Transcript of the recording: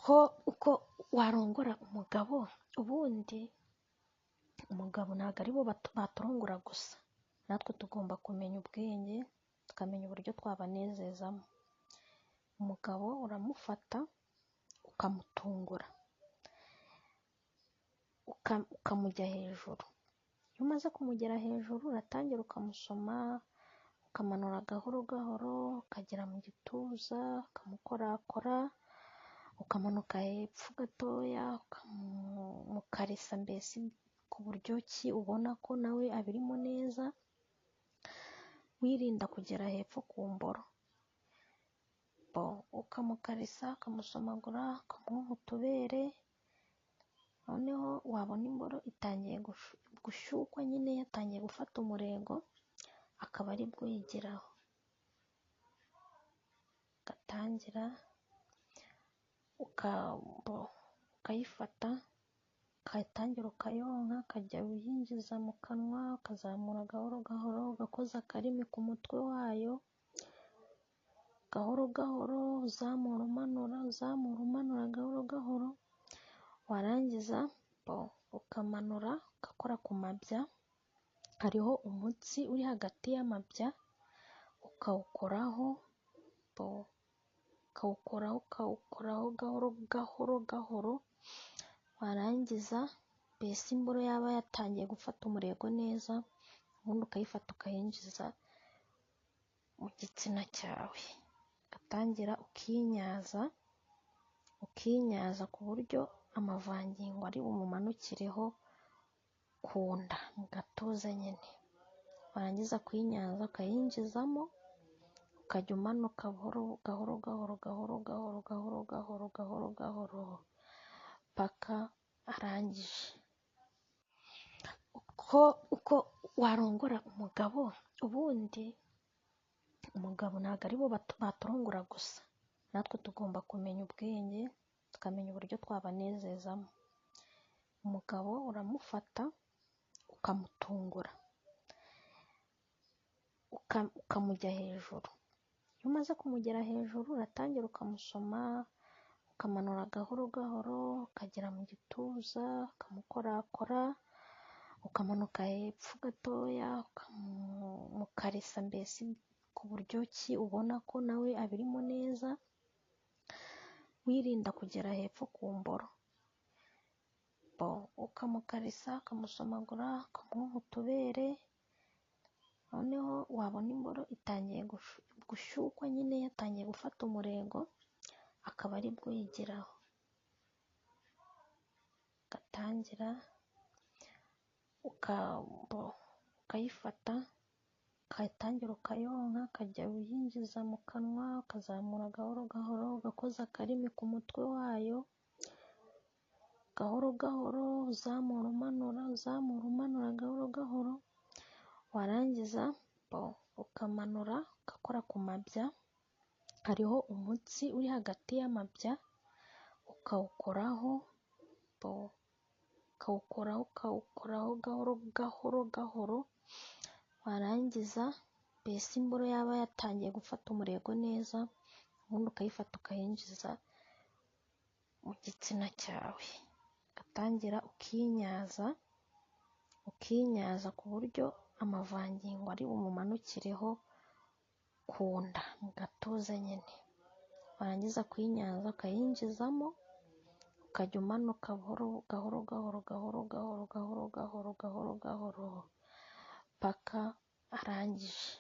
uko warongora umugabo, ubundi umugabo ntabwo ari bo baturongora gusa, natwe tugomba kumenya ubwenge, tukamenya uburyo twabanezezamo. Umugabo uramufata ukamutungura, ukamujya hejuru. Iyo umaze kumugera hejuru, uratangira ukamusoma, ukamanura gahoro gahoro, ukagera mu gituza, ukamukorakora, ukamanuka hepfo gatoya, ukamukarisa, mbese ku buryo ki ubona ko nawe abirimo neza, wirinda kugera hepfo ku mboro. Ukamukarisa, ukamusomagura, ukamuha utubere, noneho wabona imboro itangiye gushyukwa, nyine yatangiye gufata umurego, akaba ari bwo yigeraho. Ugatangira ukayifata, ukayitangira ukayonka, ukajya uyinjiza mu kanwa, ukazamura gahoro gahoro, ugakoza akarimi ku mutwe wayo, gahoro gahoro, uzamura umanura, uzamura umanura, gahoro gahoro. Warangiza ukamanura, ugakora ku mabya, hariho umutsi uri hagati y'amabya, ukawukoraho gahoro gahoro gahoro. Warangiza mbese imboro yaba yatangiye gufata umurego neza, ubundi ukayifata ukayinjiza mu gitsina cyawe, ugatangira ukinyaza ku buryo amavangingo ari bumumanukireho ku nda, mu gatuza nyine. Warangiza kuyinyaza ukayinjizamo, ukajya umanuka gahoro gahoro gahoro gahoro gahoro gahoro gahoro gahoro paka arangije. Uko warongora umugabo, ubundi umugabo ntabwo ari bo baturongora gusa, natwe tugomba kumenya ubwenge, tukamenya uburyo twabanezezamo. Umugabo uramufata ukamutungura, ukamujya hejuru. Iyo umaze kumugera hejuru, uratangira ukamusoma, ukamanura gahoro gahoro, ukagera mu gituza, ukamukorakora, ukamanuka hepfo gatoya, ukamukarisa, mbese ku buryo ki ubona ko nawe abirimo neza, wirinda kugera hepfo ku mboro. Ukamukarisa, ukamusomagura, ukamuha utubere, noneho wabona imboro itangiye gushyukwa, nyine yatangiye gufata umurego, akaba ari bwo yigeraho. Ugatangira ukayifata, ukayitangira ukayonka, ukajya uyinjiza mu kanwa, ukazamura gahoro gahoro, ugakoza akarimi ku mutwe wayo, gahoro gahoro, uzamura umanura, uzamura umanura, gahoro gahoro. Warangiza ukamanura, ugakora ku mabya, hariho umutsi uri hagati y'amabya, ukawukoraho gahoro gahoro gahoro. Warangiza mbese imboro yaba yatangiye gufata umurego neza, ubundi ukayifata ukayinjiza mu gitsina cyawe, ugatangira ukinyaza ku buryo amavangingo ari bumumanukireho ku nda, mu gatuza nyine. Warangiza kuyinyaza ukayinjizamo, ukajya umanuka gahoro gahoro gahoro gahoro gahoro gahoro gahoro paka arangije.